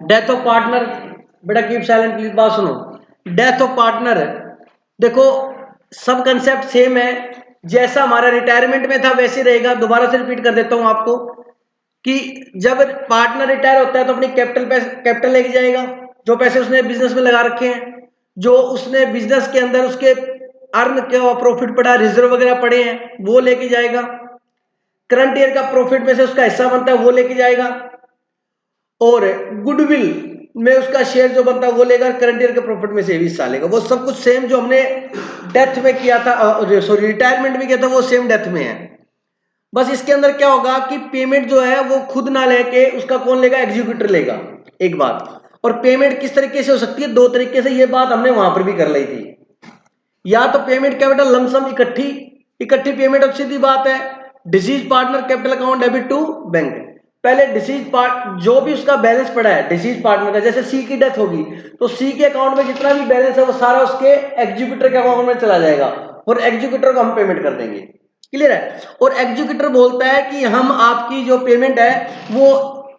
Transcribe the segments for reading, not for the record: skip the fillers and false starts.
Death of partner, बेटा keep silent please, बात सुनो। डेथ ऑफ पार्टनर, देखो सब कंसेप्ट सेम है, जैसा हमारा रिटायरमेंट में था वैसे रहेगा। दोबारा से रिपीट कर देता हूं आपको कि जब पार्टनर रिटायर होता है तो अपनी कैपिटल लेके जाएगा, जो पैसे उसने बिजनेस में लगा रखे हैं, जो उसने बिजनेस के अंदर उसके अर्न क्या प्रॉफिट पड़ा, रिजर्व वगैरह पड़े हैं, वो लेके जाएगा। करंट ईयर का प्रॉफिट में से उसका हिस्सा बनता है वो लेके जाएगा, और गुडविल में उसका शेयर जो बनता है वो लेगा, करंट ईयर के प्रॉफिट में से भी हिस्सा लेगा। वो सब कुछ सेम जो हमने डेथ में किया था, सॉरी रिटायरमेंट में किया था, वो सेम डेथ में है। बस इसके अंदर क्या होगा कि पेमेंट जो है वो खुद ना लेके उसका कौन लेगा, एग्जीक्यूटर लेगा, एक बात। और पेमेंट किस तरीके से हो सकती है, दो तरीके से, ये बात हमने वहां पर भी कर ली थी। या तो पेमेंट कैपिटल लमसम इकट्ठी पेमेंट, अब सीधी बात है, deceased partner capital account debit to bank. पहले डिसीज पार्ट जो भी उसका बैलेंस पड़ा है डिसीज पार्टनर का, जैसे सी की डेथ होगी तो सी के अकाउंट में जितना भी बैलेंस है वो सारा उसके एग्जीक्यूटर के अकाउंट में चला जाएगा, और एग्जीक्यूटर को हम पेमेंट कर देंगे। क्लियर है? और एग्जीक्यूटर बोलता है कि हम आपकी जो पेमेंट है वो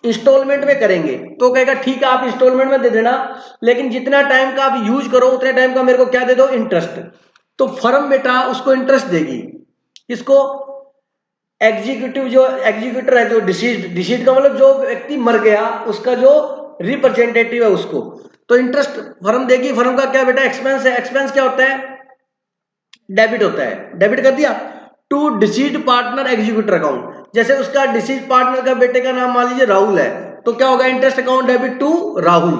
इंस्टॉलमेंट में करेंगे, तो कहेगा ठीक है आप इंस्टॉलमेंट में दे देना, लेकिन जितना टाइम का आप यूज करो उतने टाइम का मेरे को क्या दे दो, इंटरेस्ट। तो फर्म बेटा उसको इंटरेस्ट देगी, इसको एग्जीक्यूटिव जो एग्जीक्यूटर है, जो डिसीड का मतलब जो व्यक्ति मर गया उसका जो रिप्रेजेंटेटिव है उसको, तो इंटरेस्ट फर्म देगी। फर्म का क्या बेटा, एक्सपेंस है। एक्सपेंस क्या होता है, डेबिट होता है, डेबिट कर दिया to deceased partner executor account. जैसे उसका डिसीड पार्टनर का बेटे का नाम मान लीजिए राहुल है, तो क्या होगा, interest account debit to Rahul,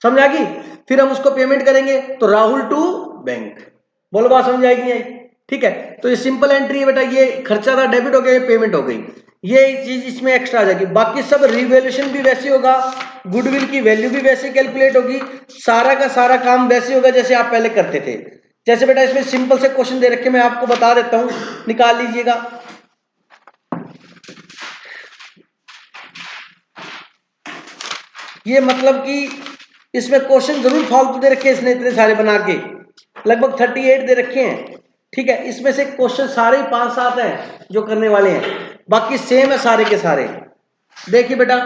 समझ आ गई? फिर हम उसको पेमेंट करेंगे तो राहुल टू बैंक। बोलो बात समझ आएगी नहीं? ठीक है, तो ये सिंपल एंट्री है बेटा, ये खर्चा था डेबिट हो गया, ये पेमेंट हो गई, ये चीज इसमें एक्स्ट्रा आ जाएगी। बाकी सब रिवैल्यूएशन भी वैसे होगा, गुडविल की वैल्यू भी वैसे कैलकुलेट होगी, सारा का सारा काम वैसे होगा जैसे आप पहले करते थे। जैसे बेटा इसमें सिंपल से क्वेश्चन दे रखे, मैं आपको बता देता हूं, निकाल लीजिएगा। ये मतलब कि इसमें क्वेश्चन जरूर फालतू दे रखे हैं इसने, इतने सारे बना के, लगभग 38 दे रखे हैं। ठीक है, इसमें से क्वेश्चन सारे ही 5-7 हैं जो करने वाले हैं, बाकी सेम है सारे के सारे। देखिए बेटा,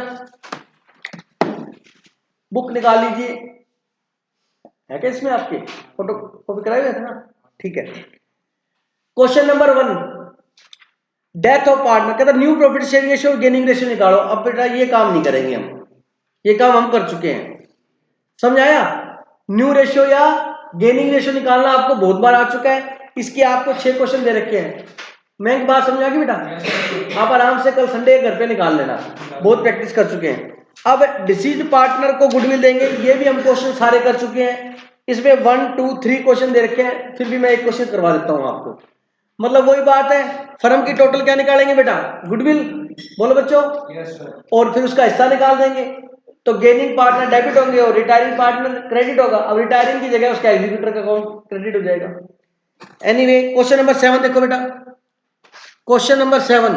बुक निकाल लीजिए, है क्या इसमें आपके, फोटो कॉपी कराए हुए थे ना? ठीक है, question number 1, death of partner, कहता न्यू प्रॉफिट शेयरिंग रेशियो और गेनिंग रेशियो निकालो। अब बेटा ये काम नहीं करेंगे हम, ये काम हम कर चुके हैं, समझ आया? न्यू रेशियो या गेनिंग रेशियो निकालना आपको बहुत बार आ चुका है, इसके आपको 6 क्वेश्चन दे रखे हैं। मैं एक बात समझ आ गई बेटा, आप आराम से कल संडे घर पे निकाल लेना, बहुत प्रैक्टिस कर चुके हैं। अब डिसीज पार्टनर को गुडविल देंगे, ये भी हम क्वेश्चन सारे कर चुके हैं। इसमें 1 2 3 क्वेश्चन दे रखे हैं, फिर भी मैं एक क्वेश्चन करवा देता हूं आपको। मतलब वही बात है, फर्म की टोटल क्या निकालेंगे बेटा, गुडविल, बोलो बच्चों, और फिर उसका हिस्सा निकाल देंगे। तो गेनिंग पार्टनर डेबिट होंगे और रिटायरिंग पार्टनर क्रेडिट होगा। अब रिटायरिंग की जगह उसका एग्जीक्यूटर का अकाउंट क्रेडिट हो जाएगा। एनीवे, क्वेश्चन नंबर 7 देखो बेटा, क्वेश्चन नंबर 7,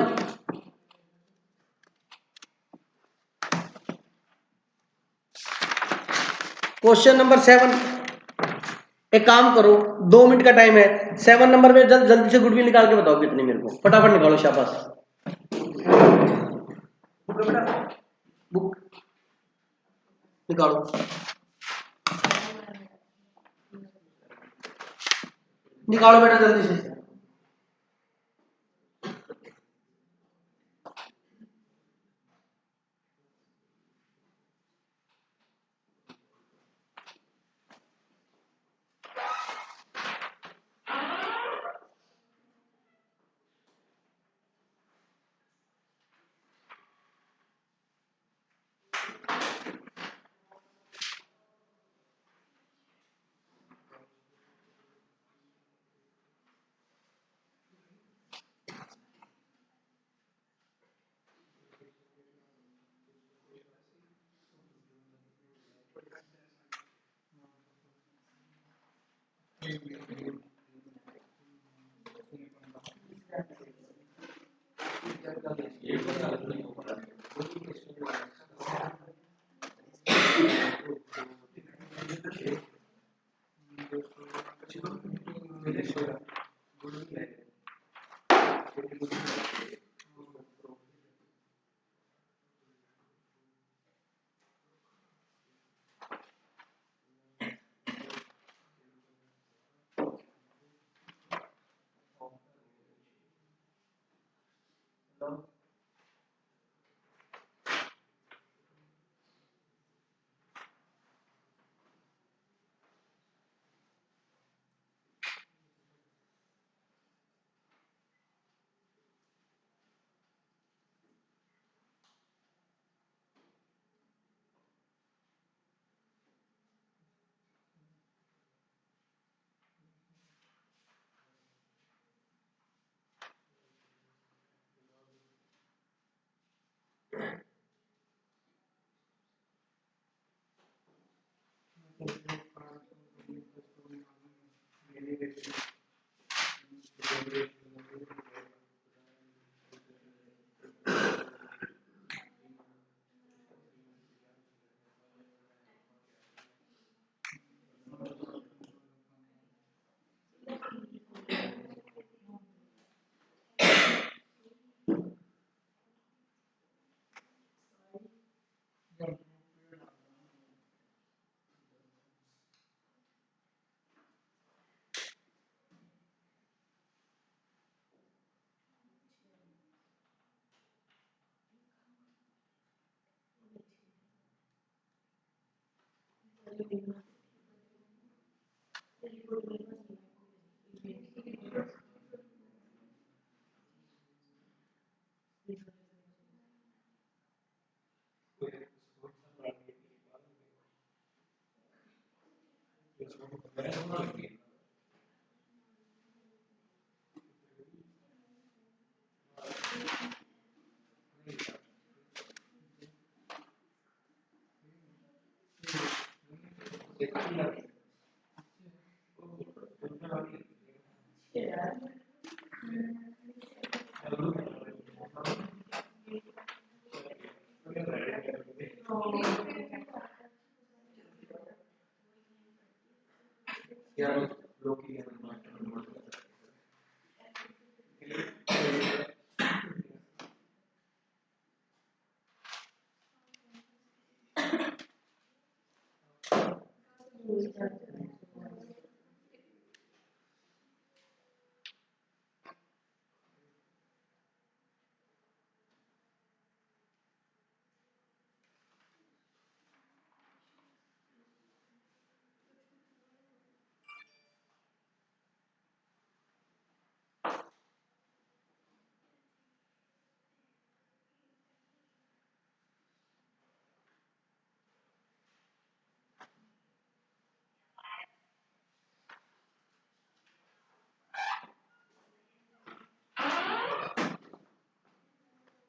क्वेश्चन नंबर 7, एक काम करो 2 मिनट का टाइम है, 7 नंबर में जल्दी से गुडविल निकाल के बताओ कितनी, मेरे को फटाफट निकालो, शाबाश। बुक निकालो, निकालो बेटा जल्दी से।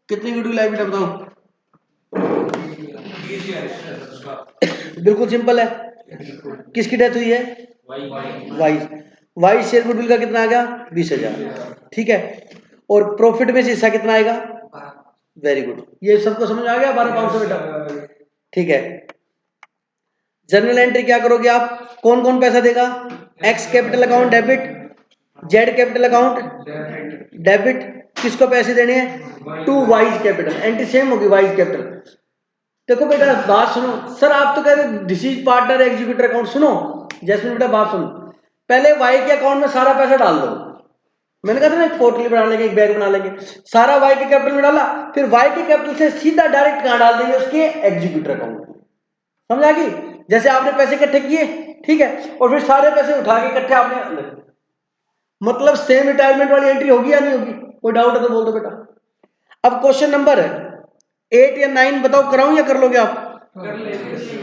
कितनी गुड विल आई बेटा बताओ? बिल्कुल सिंपल है। किसकी डेथ हुई है? वाइस। वाइस शेयर गुडविल का कितना आ गया? 20,000। ठीक है, और प्रॉफिट में से हिस्सा कितना आएगा? वेरी गुड, ये सबको समझ आ गया? 12,500 बेटा। ठीक है, जर्नल एंट्री क्या करोगे आप? कौन कौन पैसा देगा? X capital account debit, Z capital account debit. किसको पैसे देने हैं? To Y's capital. Entry same होगी वाइज कैपिटल। देखो बेटा बात सुनो, सर आप तो कह रहे डिसीज पार्टनर एग्जीक्यूटर अकाउंट। सुनो जैस्मिन बेटा बात सुनो, पहले वाई के अकाउंट में सारा पैसा डाल दो। मैंने कहा था ना एक पोर्टली बना लेंगे, एक बैग बना लेंगे, सारा वाई के कैपिटल में डाला, फिर वाई के कैपिटल से सीधा डायरेक्ट कहां डाल देंगे? उसके एग्जीक्यूटर अकाउंट। समझ आ गई? जैसे आपने पैसे इकट्ठे किए, ठीक है, और फिर सारे पैसे उठा के इकट्ठे आपने, मतलब सेम रिटायरमेंट वाली एंट्री होगी या नहीं होगी? कोई डाउट है तो बोल दो बेटा। अब क्वेश्चन नंबर 8 या 9 बताओ, कराऊं या कर लोगे आप?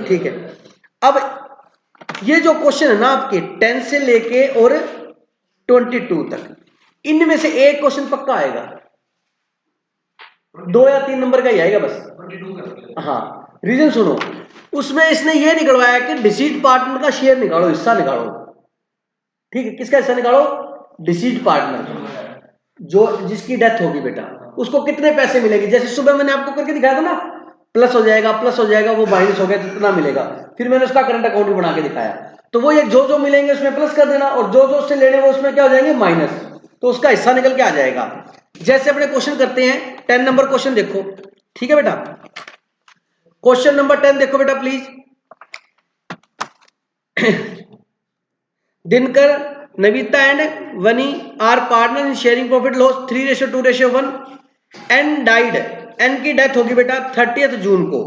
ठीक है, अब ये जो क्वेश्चन है ना आपके 10 से लेके और 22 तक, इनमें से एक क्वेश्चन पक्का आएगा, 2 या 3 नंबर का ही आएगा बस। हाँ, रीजन सुनो, उसमें इसने ये निकलवाया कि डिसीज पार्टनर का शेयर निकालो, हिस्सा निकालो। ठीक है, किसका हिस्सा निकालो? डिसीज पार्टनर, जो जिसकी डेथ होगी बेटा, उसको कितने पैसे मिलेंगे? जैसे सुबह मैंने आपको करके दिखाया था ना, प्लस हो जाएगा, प्लस हो जाएगा, वो माइनस हो गया तो कितना मिलेगा, फिर मैंने उसका करंट अकाउंट भी बना के दिखाया। तो वो ये जो जो मिलेंगे उसमें प्लस कर देना, और जो जो उससे लेने वो उसमें क्या हो जाएंगे? माइनस। तो उसका हिस्सा निकल के आ जाएगा। जैसे अपने क्वेश्चन करते हैं, 10 नंबर क्वेश्चन देखो। ठीक है बेटा, क्वेश्चन नंबर 10 देखो बेटा please. Dinkar, Navita and Vani are partner in sharing profit loss 3:2:1। N died, N की डेथ होगी बेटा 30 जून को।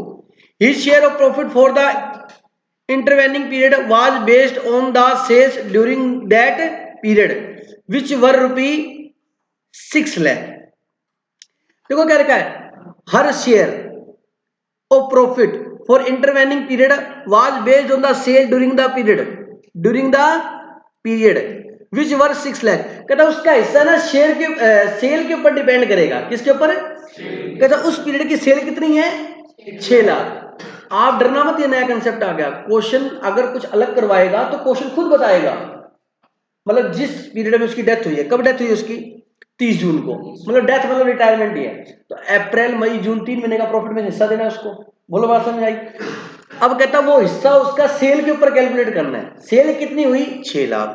His share of profit for the intervening period was based on the sales during that period which were rupee 6 lakh। देखो क्या लिखा है, her share of profit for intervening period was based on the sale during the period which were 6 lakh. कहता उसका हिस्सा ना share के cell के ऊपर डिपेंड करेगा, किसके ऊपर, कहता उस पीरियड की सेल कितनी है 6 लाख। आप डरना मत, ये नया कंसेप्ट आ गया। क्वेश्चन अगर कुछ अलग करवाएगा तो क्वेश्चन खुद बताएगा, मतलब जिस पीरियड में उसकी डेथ हुई है, कब डेथ हुई उसकी 30 जून को, मतलब डेथ मतलब रिटायरमेंट ही है, तो अप्रैल मई जून 3 महीने का प्रॉफिट में हिस्सा देना है उसको। बोलो बात समझ आई। अब कहता वो हिस्सा उसका सेल के ऊपर कैलकुलेट करना है, सेल कितनी हुई 6 lakh.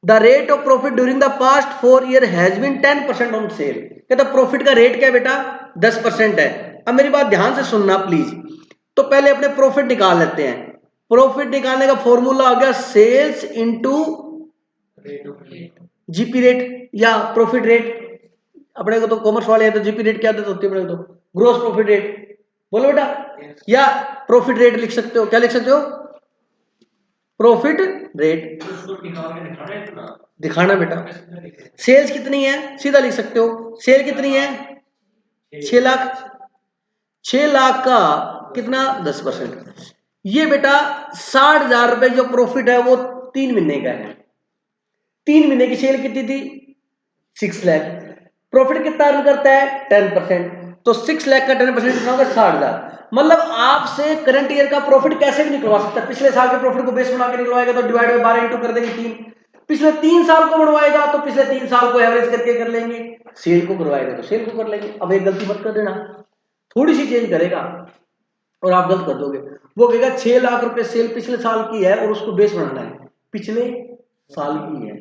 The rate of profit during the past 4 year has been 10% on sale. कहता प्रॉफिट का रेट क्या बेटा 10% है। अब मेरी बात ध्यान से सुनना प्लीज, तो पहले अपने प्रॉफिट निकाल लेते हैं। प्रॉफिट निकालने का फॉर्मूला आ गया सेल्स इनटू जीपी रेट या प्रॉफिट रेट। अपने को तो कॉमर्स वाले हैं तो जीपी रेट क्या आदत होती है अपने को, तो ग्रोस प्रॉफिट रेट। बोलो बेटा, या प्रॉफिट रेट लिख सकते हो, क्या लिख सकते हो, प्रॉफिट रेट दिखाना बेटा। सेल्स कितनी है सीधा लिख सकते हो, सेल कितनी है 6 लाख, 6 लाख का कितना 10%। ये बेटा 60,000 रुपए जो प्रॉफिट है वो 3 महीने का है। 3 महीने की सेल कितनी थी 6 लाख, प्रॉफिट कितना अर्न करता है 10%, तो 6 लाख का 10% कितना होगा 60,000। मतलब आपसे करंट ईयर का प्रॉफिट कैसे भी निकलवा सकता है, पिछले साल के प्रॉफिट को बेस बना के निकलवाएगा तो डिवाइड बाय 12 इंटू कर देंगे 3, पिछले 3 साल को बनवाएगा तो पिछले 3 साल को एवरेज करके कर लेंगे, सेल को करवाएगा तो सेल को कर लेंगे। अब एक गलती मत कर देना, थोड़ी सी चेंज करेगा और आप गलत कर दोगे। वो कहेगा 6 लाख रुपए सेल पिछले साल की है और उसको बेस बनाना है पिछले साल की है,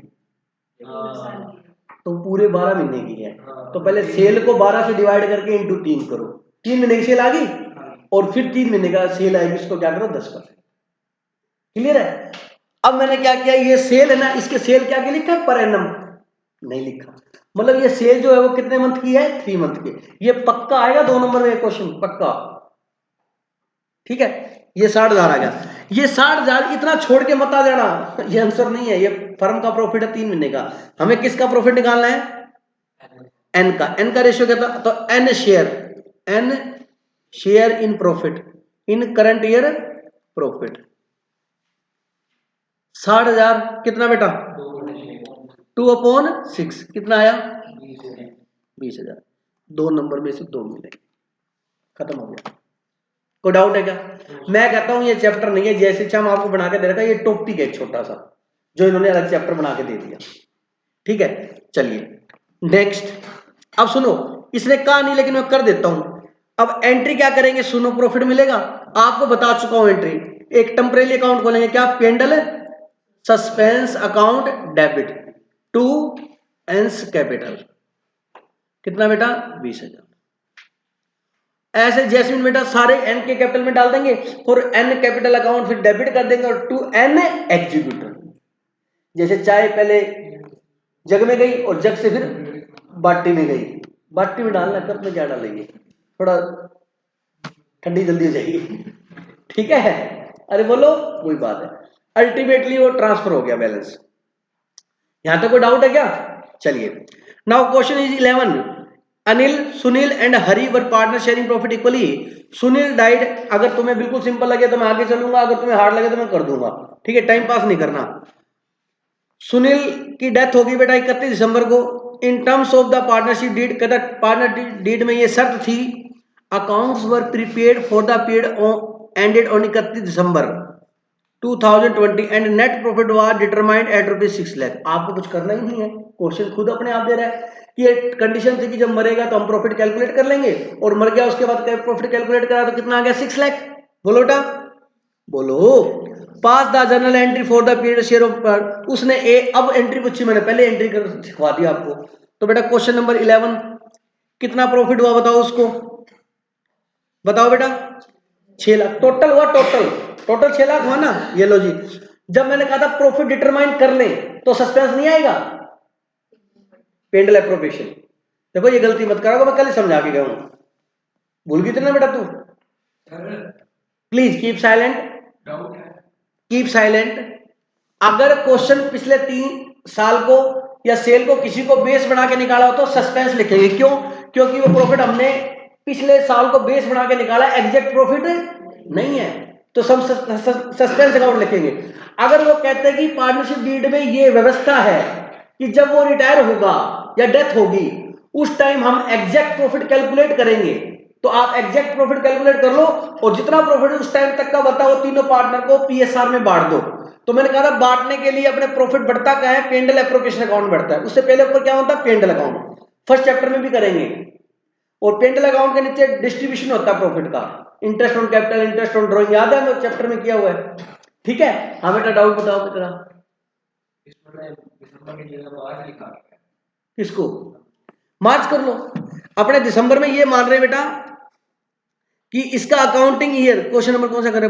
तो पूरे 12 महीने की है, तो पहले सेल को 12 से डिवाइड करके इंटू 3 करो, 3 महीने की सेल आ गई और फिर 3 महीने का सेल आएगी, इसको क्या करो 10%। क्लियर है। अब मैंने क्या किया, ये सेल है ना, इसके सेल क्या क्या लिखा है पर एनम नहीं लिखा, मतलब ये सेल जो है वो कितने मंथ की है 3 मंथ की। ये पक्का आएगा 2 नंबर में क्वेश्चन पक्का, ठीक है। ये 60,000 आ गया, ये 60,000 इतना छोड़ के मत आ जाना, ये आंसर नहीं है, ये फर्म का प्रॉफिट है 3 महीने का। हमें किसका प्रॉफिट निकालना है एन का, एन का रेशियो क्या था, तो N share in profit in current year profit. 60,000 कितना बेटा 2/6 कितना आया 20,000, 2 नंबर में से 2 मिलेंगे, खत्म हो गया। कोई डाउट है क्या। मैं कहता हूं ये चैप्टर नहीं है, जैसे हम आपको बना के दे रखा है, ये टॉपिक है छोटा सा जो इन्होंने अलग चैप्टर बना के दे दिया, ठीक है। चलिए नेक्स्ट, अब सुनो, इसने कहा नहीं लेकिन मैं कर देता हूं। अब एंट्री क्या करेंगे, सुनो प्रॉफिट मिलेगा, आपको बता चुका हूं एंट्री। एक टेम्परेरी अकाउंट खोलेंगे, क्या पेंडल suspense account debit to Ann's capital, कितना बेटा 20,000। ऐसे जैस्मिन बेटा सारे एन के कैपिटल में डाल देंगे और एन कैपिटल अकाउंट फिर डेबिट कर देंगे और टू एन एग्जीक्यूटर। जैसे चाय पहले जग में गई और जग से फिर बाटी में गई, बाटी में डालना, कप में क्या डालेंगे, थोड़ा ठंडी जल्दी हो जाएगी, ठीक है। अरे बोलो वही बात है, अल्टीमेटली वो ट्रांसफर हो गया बैलेंस। यहां तक कोई डाउट है क्या। चलिए now question is 11, Anil Sunil and Hari were partner sharing profit equally. Sunil died, अगर तुम्हें बिल्कुल सिंपल लगे तो मैं आगे चलूंगा, अगर तुम्हें हार्ड लगे तो मैं कर दूंगा, ठीक है, टाइम पास नहीं करना। सुनील की डेथ होगी बेटा 31 दिसंबर को। In terms of the partnership deed, कहता पार्टनर डीड में ये शर्त थी, accounts were prepaid for the period ended on 31 दिसंबर 2020 and net profit was determined at ₹6 lakh. आपको कुछ करना ही नहीं है, क्वेश्चन खुद अपने आप दे रहा है कि ये कंडीशन थी कि जब मरेगा तो हम प्रॉफिट कैलकुलेट कर लेंगे, और मर गया उसके बाद प्रॉफिट कैलकुलेट करा तो कितना आ गया 6 लाख। बोलो बेटा बोलो। Pass the journal entry for the period share of, उसने अब एंट्री पूछी, मैंने पहले एंट्री कर सिखवा दिया आपको। तो बेटा क्वेश्चन नंबर 11, कितना प्रॉफिट हुआ बताओ उसको, बताओ बेटा 6 लाख टोटल हुआ, टोटल 6 लाख हुआ ना। ये लो जी, जब मैंने कहा था प्रॉफिट डिटरमाइन कर लें तो सस्पेंस नहीं आएगा, पेंडल एप्रोप्रिएशन। देखो ये गलती मत करो, मैं कल ही समझा के गया हूं, भूल गई थी ना बेटा तू। Please keep silent, keep silent. अगर क्वेश्चन पिछले 3 साल को या सेल को किसी को बेस बना के निकाला हो तो सस्पेंस लिखेंगे। क्यों? क्योंकि वो प्रॉफिट हमने पिछले साल को बेस बना के निकाला, एग्जैक्ट प्रॉफिट नहीं है, तो सब सस्पेंस अकाउंट लिखेंगे। अगर वो कहते हैं कि पार्टनरशिप डीड में ये व्यवस्था है कि जब वो रिटायर होगा या डेथ होगी उस टाइम हम एग्जैक्ट प्रॉफिट कैलकुलेट करेंगे, तो आप एग्जैक्ट प्रॉफिट कैलकुलेट कर लो और जितना प्रॉफिट उस टाइम तक का बताओ तीनों पार्टनर को पीएसआर में बांट दो। तो मैंने कहा था बांटने के लिए अपने प्रॉफिट बढ़ता क्या है, पेंडल एप्रोप्रिएशन अकाउंट बढ़ता है, उससे पहले ऊपर क्या होता है, पेंडल अकाउंट, फर्स्ट चैप्टर में भी करेंगे। और पेंडल अकाउंट के नीचे डिस्ट्रीब्यूशन होता है प्रॉफिट का, interest on capital, interest on drawing, याद है हमें चैप्टर में किया हुआ है। ठीक है, हाँ बेटा डाउट बताओ बेटा। किसको मार्च कर लो, अपने दिसंबर में ये मान रहे बेटा कि इसका अकाउंटिंग ईयर, क्वेश्चन नंबर कौन सा कर रहे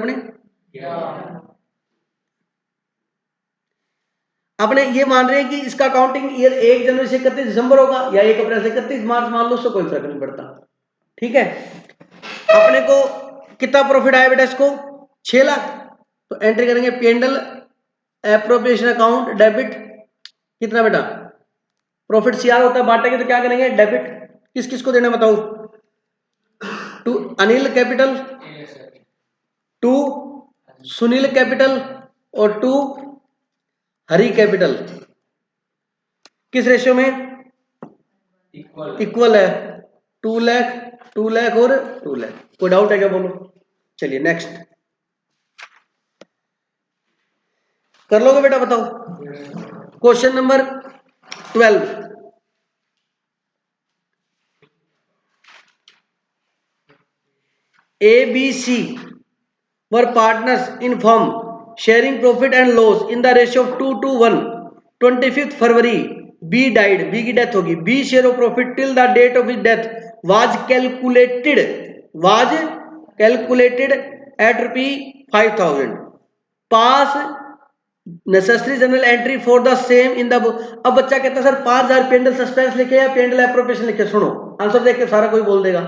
अपने ये मान रहे हैं कि इसका अकाउंटिंग ईयर 1 जनवरी से 31 दिसंबर होगा या 1 अप्रैल से 31 मार्च मान लो, उससे कोई फर्क नहीं पड़ता। ठीक है, अपने को कितना प्रॉफिट आया बेटा, इसको 6 लाख, तो एंट्री करेंगे पेंडल एप्रोप्रिएशन अकाउंट डेबिट, कितना बेटा प्रॉफिट सीआर होता है, बांटेंगे तो क्या करेंगे डेबिट, किस किस को देना बताओ, to Anil capital, to Sunil capital और टू हरी कैपिटल। किस रेशियो में, इक्वल है, 2 लाख 2 लाख और 2 लाख। कोई डाउट है क्या बोलो, चलिए नेक्स्ट कर लोगे बेटा बताओ। Question number 12, ABC were partners in firm sharing profit and loss in the ratio of 2:1. 25th February B died, B की डेथ होगी, B share of profit till the date of his death was calculated at ₹5,000. Pass necessary journal entry for the same in the book। अब बच्चा कहता है sir 5,000 pandal suspense लिखे या pandal appropriation लिखे, सुनो आंसर देख के सारा कोई बोल देगा।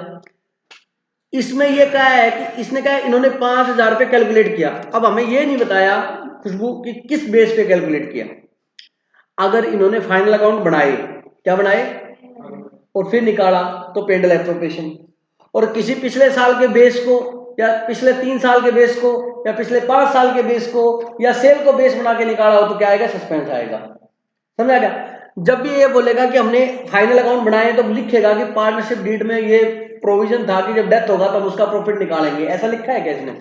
इसमें ये कहा है कि इसने कहा इन्होंने 5,000 पे कैलकुलेट किया, अब हमें ये नहीं बताया खुशबू कि किस बेस पे कैलकुलेट किया। अगर इन्होंने फाइनल अकाउंट बनाए, क्या बनाए और फिर निकाला तो पेंडल एप्रोप्रिएशन, और किसी पिछले साल के बेस को या पिछले 3 साल के बेस को या पिछले 5 साल के बेस को या सेल को बेस बना के निकाला हो तो क्या आएगा, सस्पेंस आएगा। समझ आ गया? जब भी ये बोलेगा कि हमने फाइनल अकाउंट बनाए तो लिखेगा कि पार्टनरशिप डीड में ये प्रोविजन था कि जब डेथ होगा तो हम उसका प्रॉफिट निकालेंगे। ऐसा लिखा है क्या इसने?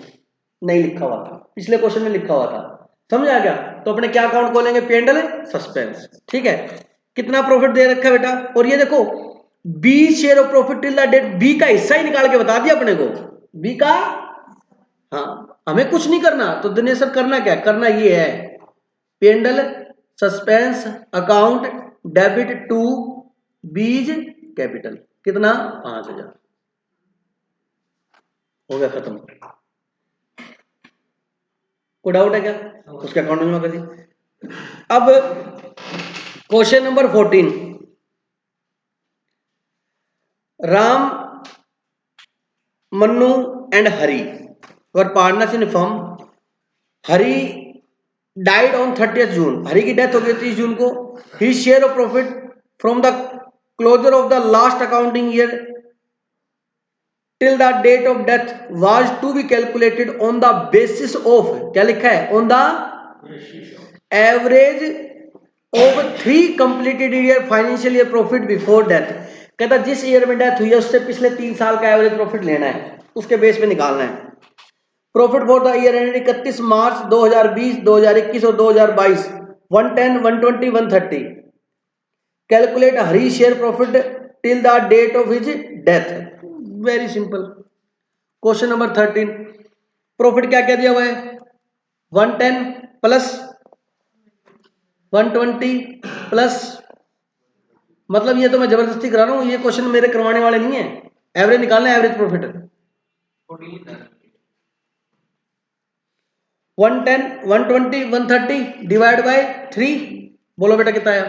नहीं लिखा हुआ था, पिछले क्वेश्चन में लिखा हुआ था। समझ आ गया? तो अपने क्या अकाउंट खोलेंगे, पेंडल सस्पेंस। ठीक है, कितना प्रॉफिट दे रखा है बेटा, और ये देखो B share of profit till the date, B का हिस्सा ही निकाल के बता दिया अपने को, बी का। हाँ, हमें कुछ नहीं करना, तो दिनेश सर करना क्या, करना ये है P and L suspense account debit to B's capital, कितना 5,000, हो गया खत्म। कोई डाउट है क्या? उसके अकाउंट में कर दी। अब question number 14, Ram Mannu and Hari were partners in firm. Hari died on 30th June, Hari की डेथ हो गई 30 जून को। ही share of profit from the closure of the last accounting year till the date of death was to be calculated on the basis of, क्या लिखा है, on the average of 3 completed year financial year profit before death। कहता जिस year में death हुई है उससे पिछले 3 साल का एवरेज प्रॉफिट लेना है, उसके बेस पे निकालना है। Profit for the year ended 31 March 2020, 2021 और 2022 110, 120, 130। Calculate Hari share profit till the date of his death. Very simple. Question number 13, profit क्या क्या दिया हुआ है, 110 प्लस 120 प्लस, मतलब ये तो मैं जबरदस्ती करा रहा हूं, ये क्वेश्चन मेरे करवाने वाले नहीं है। एवरेज निकालना है, एवरेज प्रॉफिट 110, 120, 130 डिवाइड बाय 3, बोलो बेटा कितना आया,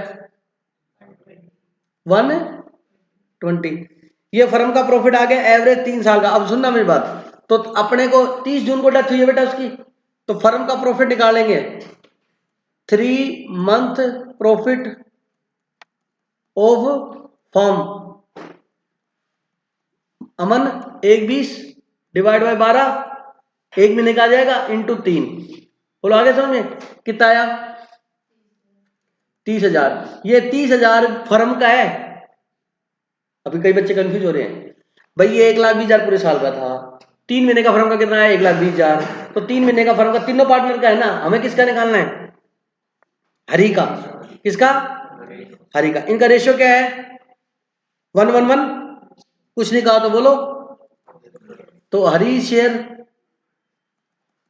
1 20। ये फर्म का प्रॉफिट आ गया एवरेज 3 साल का। अब सुनना मेरी बात, तो अपने को 30 जून को डेथ हुई है बेटा उसकी, तो फर्म का प्रॉफिट निकालेंगे 3 month profit of firm. Aman 1/20 divide by 12, 1 महीने का आ जाएगा इंटू 3। बोलो आगे समझ में कितना आया? 30,000। ये 30,000 फर्म का है। अभी कई बच्चे कंफ्यूज हो रहे हैं भाई, ये 1,20,000 पूरे साल का था, 3 महीने का फर्म का कितना है? 1,20,000। तो 3 महीने का फर्म का तीनों पार्टनर का है ना, हमें किसका निकालना है? हरी का। किसका? हरी का। इनका रेशियो क्या है? 1:1:1। कुछ नहीं कहा तो बोलो। तो हरी शेयर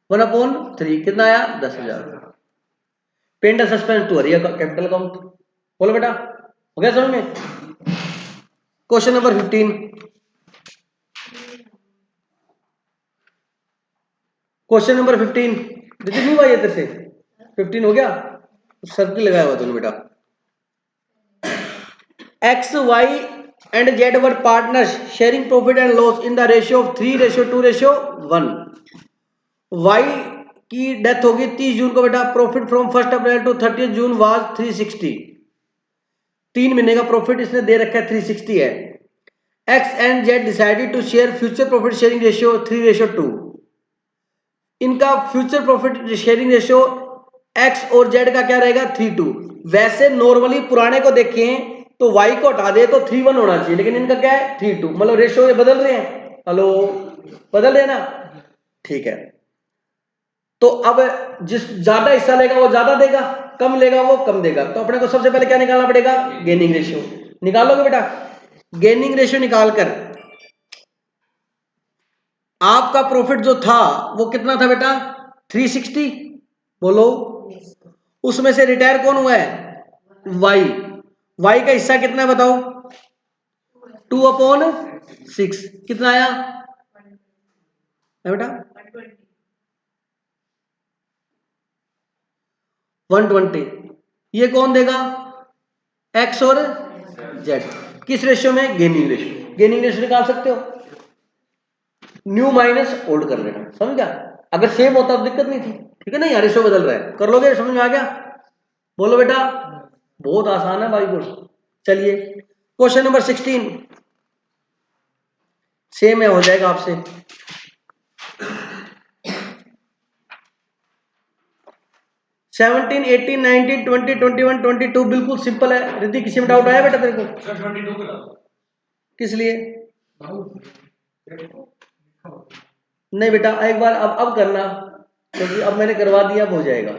1/3 कितना आया? 10,000। पेंट suspense to Hari capital account. बोलो बेटा हो गया समझ में? Question number 15। Question number 15 Ritish नहीं हुआ ये तेरे से? 15 हो गया? सर्किल लगाया हुआ तूने बेटा। X, Y and Z were partners sharing profit and loss in the ratio of 3:2:1। Y की डेथ होगी 30 जून को बेटा। Profit from 1 April to 30 June was 360। 3 महीने का प्रॉफिट इसने दे रखा है 360 है। X and Z decided to share future profit sharing ratio 3:2। इनका future profit sharing ratio X और Z का क्या रहेगा? 3:2। वैसे नॉर्मली पुराने को देखें तो y को हटा दे तो 3:1 होना चाहिए, लेकिन इनका क्या है? 3:2। मतलब रेशियो ये बदल रहे हैं। हेलो, बदल रहे हैं ना? ठीक है। तो अब जिस ज्यादा हिस्सा लेगा वो ज्यादा देगा, कम लेगा वो कम देगा। तो अपने को सबसे पहले क्या निकालना पड़ेगा? Gaining ratio. निकालोगे बेटा? गेनिंग रेशियो निकालकर आपका प्रॉफिट जो था वो कितना था बेटा? 360। बोलो उसमें से रिटायर कौन हुआ है? वाई। वाई का हिस्सा कितना है बताओ? 2/6 कितना आया है बेटा? 120। ये कौन देगा? एक्स और जेड। किस रेशियो में? Gaining ratio. गेनिंग रेशियो निकाल सकते हो, न्यू माइनस ओल्ड कर लेना। समझ गया? अगर सेम होता तो दिक्कत नहीं थी। ठीक है ना? यार रेशियो बदल रहा है, कर लोगे? समझ में आ गया? बोलो बेटा बहुत आसान है भाई कुछ। चलिए क्वेश्चन नंबर 16 सेम है, हो जाएगा आपसे। 17, 18, 19, 20, 21, 22 बिल्कुल सिंपल है। रिद्धि किसी में डाउट आया बेटा तेरे को? 22 का किस लिए? नहीं बेटा एक बार अब करना, क्योंकि अब मैंने करवा दिया, अब हो जाएगा।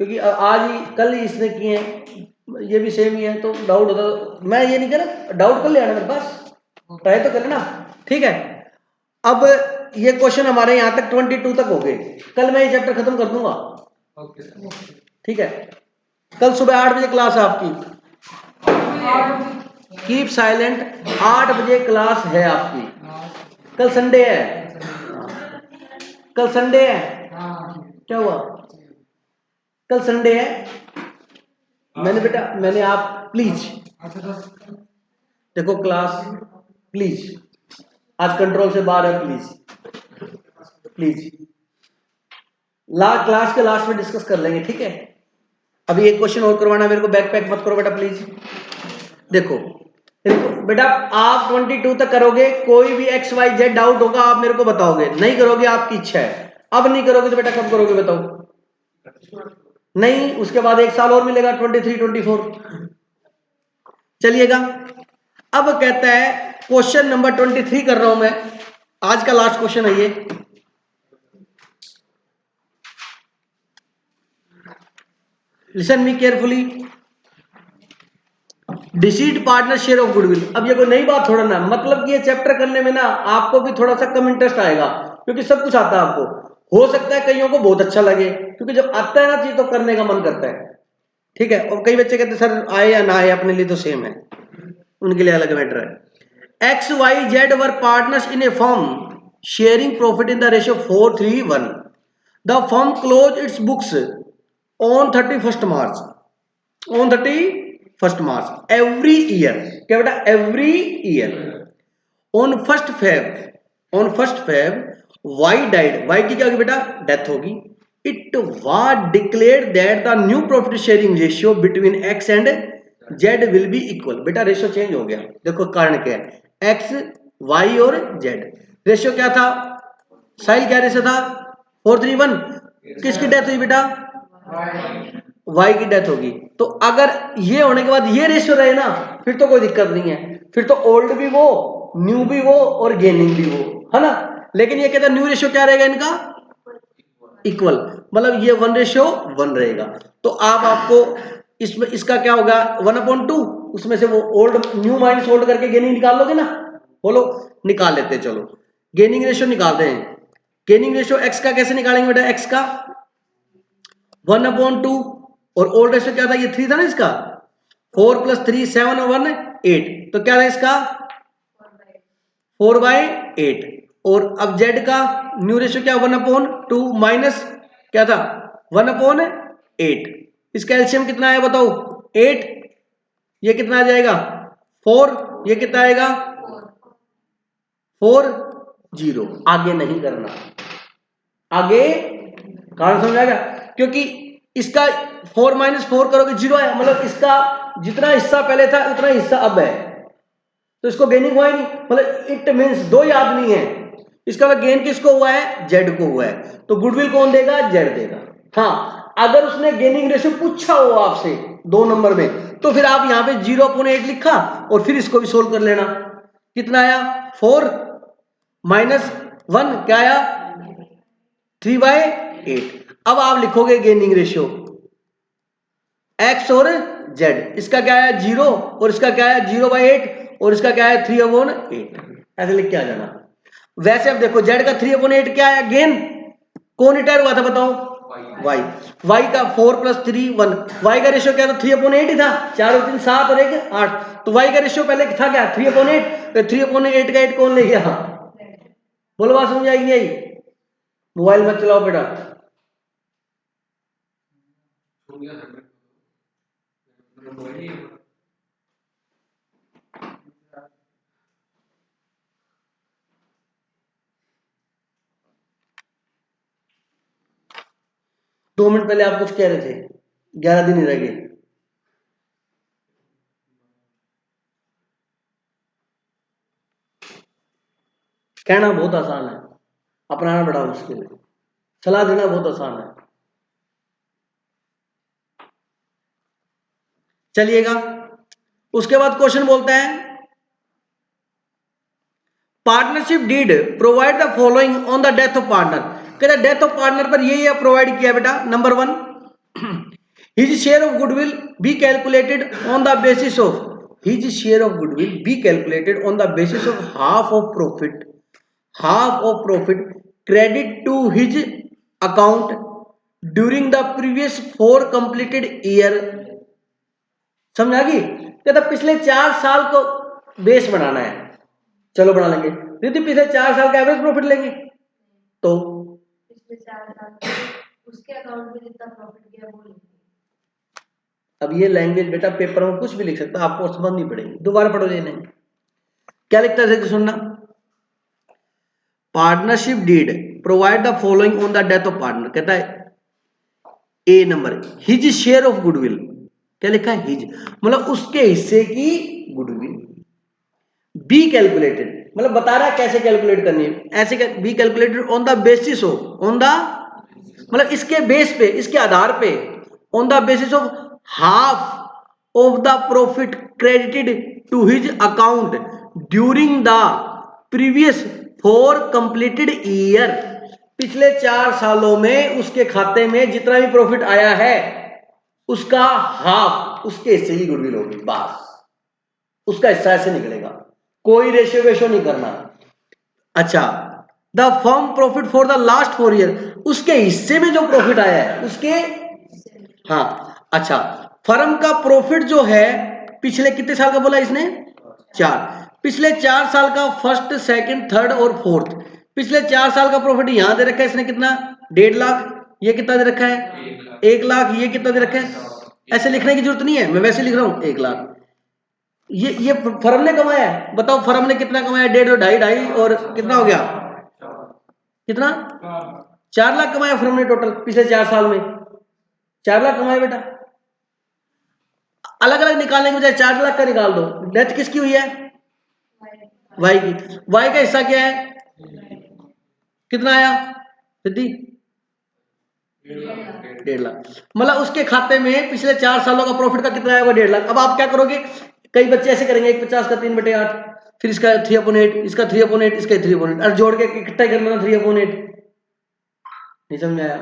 क्योंकि आज ही कल ही इसने किए हैं, ये भी सेम ही है, तो डाउट होता तो मैं ये नहीं कह डाउट कर ले आना मेरे पास, ट्राई तो कर लेना। ठीक है। अब ये क्वेश्चन हमारे यहाँ तक 22 तक हो गए। कल मैं ये चैप्टर खत्म कर दूंगा। ठीक है। कल सुबह 8 बजे क्लास है आपकी। Keep silent. 8 बजे क्लास है आपकी। कल संडे है। कल संडे है। क्या हुआ? कल संडे है। मैंने आप प्लीज देखो क्लास, प्लीज आज कंट्रोल से बाहर है, प्लीज प्लीज क्लास के लास्ट में डिस्कस कर लेंगे। ठीक है। अभी एक क्वेश्चन और करवाना मेरे को, बैक पैक मत करो बेटा प्लीज। देखो बेटा आप 22 तक करोगे, कोई भी एक्स वाई जेड डाउट होगा आप मेरे को बताओगे, नहीं करोगे आपकी इच्छा है। अब नहीं करोगे तो बेटा कब करोगे बताओ? नहीं, उसके बाद 1 साल और मिलेगा 23, 24। चलिएगा। अब कहता है क्वेश्चन नंबर 23 कर रहा हूं मैं, आज का लास्ट क्वेश्चन है ये। Listen me carefully. Decide partner share of goodwill. अब ये कोई नई बात थोड़ा ना, मतलब कि ये चैप्टर करने में ना आपको भी थोड़ा सा कम इंटरेस्ट आएगा, क्योंकि सब कुछ आता है आपको। हो सकता है कईयों को बहुत अच्छा लगे, क्योंकि जब आता है ना चीज तो करने का मन करता है। ठीक है। और कई बच्चे कहते हैं सर आए या ना आए अपने लिए तो सेम है, उनके लिए अलग मैटर है। X Y Z were partners in a firm sharing profit in the ratio 4:3:1। The firm close its books on 31 March. On 31 first March every year, क्या बेटा every year on first Feb Y died, Y की क्या होगी बेटा death होगी, it was declared that the new profit sharing ratio between X and Z will be equal. बेटा ratio change हो गया, देखो कारण क्या है, एक्स वाई और जेड रेशियो क्या था, साइल क्या रेशियो था 4:3:1, किसकी डेथ हुई बेटा वाई की डेथ होगी। तो अगर ये होने के बाद ये रेशियो रहे ना फिर तो कोई दिक्कत नहीं है, फिर तो ओल्ड भी वो न्यू भी वो और गेनिंग भी वो, है ना। लेकिन ये कहता है न्यू रेशियो क्या रहेगा इनका इक्वल, मतलब ये 1:1 रहेगा। तो आप आपको इसमें इसका क्या होगा 1/2, उसमें से वो ओल्ड न्यू माइनस ओल्ड करके गेनिंग निकाल लोगे ना, बोलो निकाल लेते हैं। चलो गेनिंग रेशियो निकालते हैं। गेनिंग रेशियो एक्स का कैसे निकालेंगे बेटा, एक्स का 1/2 और ओल्ड रेशियो क्या था, ये 3 था ना इसका, 4 + 3 7 और 1 8, तो क्या था इसका 4/8। और अब जेड का न्यू रेशियो क्या 1/2 माइनस क्या था 1/8, इसका एलसीएम कितना है बताओ 8, ये कितना आ जाएगा 4, ये कितना आएगा 4 0। आगे नहीं करना, आगे कारण समझाएगा, क्योंकि इसका 4 - 4 करोगे 0 है, मतलब इसका जितना हिस्सा पहले था उतना हिस्सा अब है, तो इसको गेनिंग हुआ ही नहीं, मतलब इट मींस दो ही आदमी है, इसका गेन किसको हुआ है जेड को हुआ है, तो गुडविल कौन देगा जेड देगा। हाँ अगर उसने गेनिंग रेशियो पूछा हो आपसे 2 नंबर में तो फिर आप यहां पे 0/8 लिखा और फिर इसको भी सोल्व कर लेना, कितना आया 4 - 1 क्या आया 3/8। अब आप लिखोगे गेनिंग रेशियो एक्स और जेड, इसका क्या है 0 और इसका क्या है 0/8 और इसका क्या है 3/8, ऐसे लिख के आ जाना। वैसे अब देखो जेड का 3/8 क्या है गेन, कौन रिटायर हुआ था बताओ वाई, वाई का 4 + 3 1, वाई का रेशियो क्या था 3/8 ही था, 4 और 3 7 और 1 8, तो वाई का रेशियो पहले था क्या 3/8, तो 3/8 का 8 कौन ले गया, बोलो बात समझ आएगी यही, मोबाइल मत चलाओ बेटा। 2 मिनट पहले आप कुछ कह रहे थे, 11 दिन ही रह गए। कहना बहुत आसान है, अपनाना बड़ा मुश्किल है, सलाह देना बहुत आसान है। चलिएगा उसके बाद क्वेश्चन बोलता है partnership deed provide the following on the death of partner, कहता डेथ ऑफ पार्टनर पर ये प्रोवाइड किया बेटा, number 1 his share of goodwill be calculated on the basis of, his share of goodwill be calculated on the basis of half of profit credit to his account during the previous 4 completed year. समझ आ गई, कहता पिछले 4 साल को base बनाना है, चलो बना लेंगे, यदि पिछले 4 साल का एवरेज प्रॉफिट लेंगे तो पिछले 4 साल उसके अकाउंट में जितना प्रॉफिट गया वो लेंगे। अब ये लैंग्वेज बेटा पेपर में कुछ भी लिख सकता, आपको समझनी पड़ेगी, दोबारा पढ़ो ये नहीं क्या लिखता है सुनना, partnership deed provide the following on the death of partner, कहता है a number his share of goodwill, क्या लिखा है हिज, मतलब उसके हिस्से की गुडविल, बी कैलकुलेटेड मतलब बता रहा है कैसे कैलकुलेट करनी है, ऐसे be calculated on the basis of, on the मतलब इसके बेस पे, इसके आधार पे, on the basis of half of the profit credited to his account during the previous 4 completed year, पिछले 4 सालों में उसके खाते में जितना भी प्रॉफिट आया है उसका हाफ उसके हिस्से की गुडविल होगी, बस उसका हिस्सा ऐसे निकलेगा, कोई रेशियो वेशियो नहीं करना। अच्छा the firm profit for the last 4 year, उसके हिस्से में जो प्रॉफिट आया है उसके, हाँ अच्छा फर्म का प्रॉफिट जो है पिछले कितने साल का बोला इसने 4, पिछले 4 साल का फर्स्ट सेकंड थर्ड और फोर्थ, पिछले 4 साल का प्रॉफिट यहां दे रखा है इसने कितना 1.5 लाख, ये कितना दे रखा है 1 लाख, ये कितना दे रखा है ऐसे लिखने की जरूरत नहीं है, मैं वैसे लिख रहा हूं 1 लाख। ये फर्म ने कमाया है, बताओ फर्म ने कितना कमाया, 1.5 और 2.5 और कितना हो गया, कितना 4 लाख कमाया फर्म ने टोटल पिछले 4 साल में, 4 लाख कमाया बेटा। अलग अलग निकालने के बजाय 4 लाख का निकाल दो। डेथ किसकी हुई है, वाई की। वाई का हिस्सा क्या है, कितना आया सिद्धि, 1.5 लाख। मतलब उसके खाते में पिछले 4 सालों का प्रॉफिट का कितना आएगा, 1.5 लाख। अब आप क्या करोगे, कई बच्चे ऐसे करेंगे, 150 का 3/8, फिर इसका 3/8, इसका 3/8, इसका 3/8, और जोड़ के इकट्ठा कर लेना 3/8। नहीं समझ आया,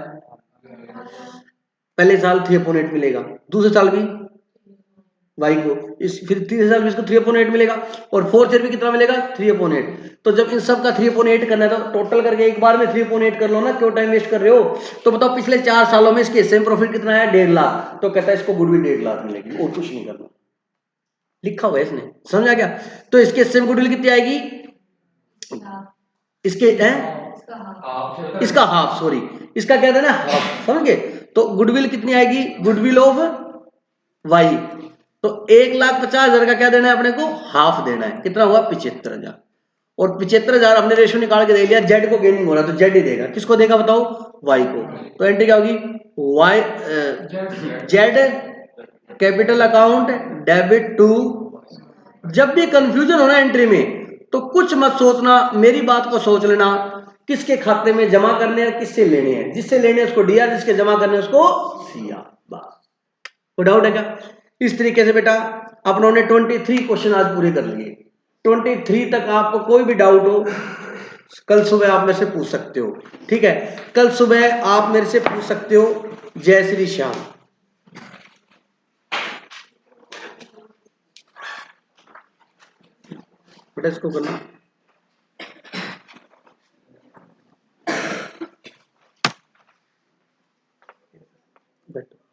पहले साल 3/8 मिलेगा, दूसरे साल भी वाई को, इस फिर तीसरे साल भी इसको 3/8 मिलेगा, और फोर्थ ईयर भी कितना मिलेगा 3/8। तो जब इन सब का 3/8 करना है तो टोटल करके एक बार में 3/8 कर लो ना, क्यों टाइम वेस्ट कर रहे हो। तो बताओ पिछले 4 सालों में इसके हिस्से में प्रॉफिट कितना है, 1.5 लाख। तो कहता है इसको गुडविल 1.5 लाख मिलेगी, और कुछ नहीं करना, लिखा हुआ है इसने, समझ आ गया। तो इसके हिस्से में गुडविल कितनी आएगी, इसके है इसका हाफ, सॉरी इसका क्या देना है, हाफ, समझ गए। तो गुडविल कितनी आएगी, गुडविल ऑफ वाई, तो 1,50,000 का क्या देना है अपने को, हाफ देना है, कितना हुआ 75,000। और 75,000 हमने रेशो निकाल के दे लिया, जेड को गेनिंग हो रहा है तो जेड ही देगा, किसको देगा बताओ, वाई को। तो एंट्री क्या होगी, Y Z capital account debit to. जब भी कंफ्यूजन होना एंट्री में तो कुछ मत सोचना, मेरी बात को सोच लेना, किसके खाते में जमा करने हैं, किससे लेने हैं, जिससे लेने हैं उसको डी आर, जिसके जमा करने हैं उसको सी आर, बस। कोई डाउट है क्या। इस तरीके से बेटा अपनों ने 23 क्वेश्चन आज पूरे कर लिए। 23 तक आपको कोई भी डाउट हो कल सुबह आप मेरे से पूछ सकते हो, ठीक है, कल सुबह आप मेरे से पूछ सकते हो। जय श्री श्याम। बेटा इसको करना बेटा।